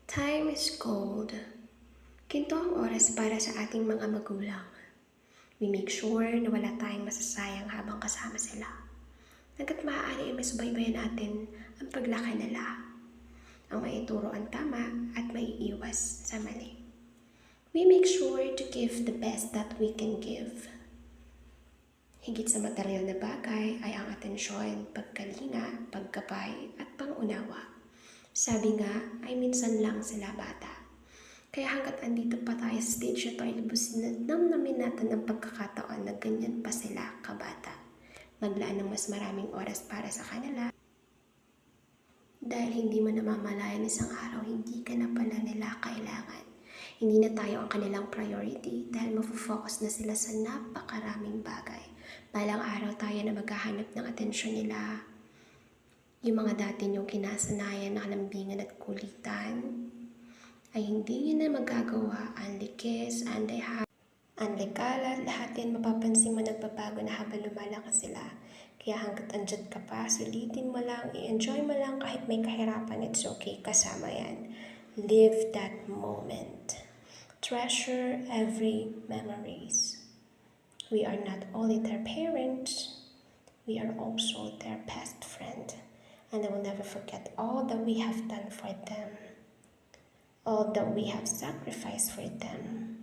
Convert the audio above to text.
Time is gold. Ginto ang oras para sa ating mga magulang. We make sure na wala tayong masasayang habang kasama sila. Hanggat maaari ay masubaybayan natin ang paglaki nila. Ang maituro ang tama at maiiwas sa mali. We make sure to give the best that we can give. Higit sa material na bagay ay ang atensyon, pagkalinga, pagkabay at pangunawa. Sabi nga ay minsan lang sila bata. Kaya hanggat andito pa tayo sa stage na ito ay lubusin na namnamin natin ang pagkakataon na ganyan pa sila kabata. Maglaan ng mas maraming oras para sa kanila. Dahil hindi mo namamalayan isang araw, hindi ka na pala nila kailangan. Hindi na tayo ang kanilang priority dahil mafofocus na sila sa napakaraming bagay. Balang araw tayo na maghahanap ng atensyon nila. Yung mga dati niyong kinasanayan na kalambingan at kulitan, ay hindi nyo na magagawa. Ang likis, ang likalat, lahat yan mapapansin mo nagbabago na habang lumalakas sila. Kaya hanggat andyan ka pa, sulitin mo lang, i-enjoy mo lang kahit may kahirapan, it's okay, kasama yan. Live that moment. Treasure every memories. We are not only their parents, we are also their best friend. And I will never forget all that we have done for them. All that we have sacrificed for them.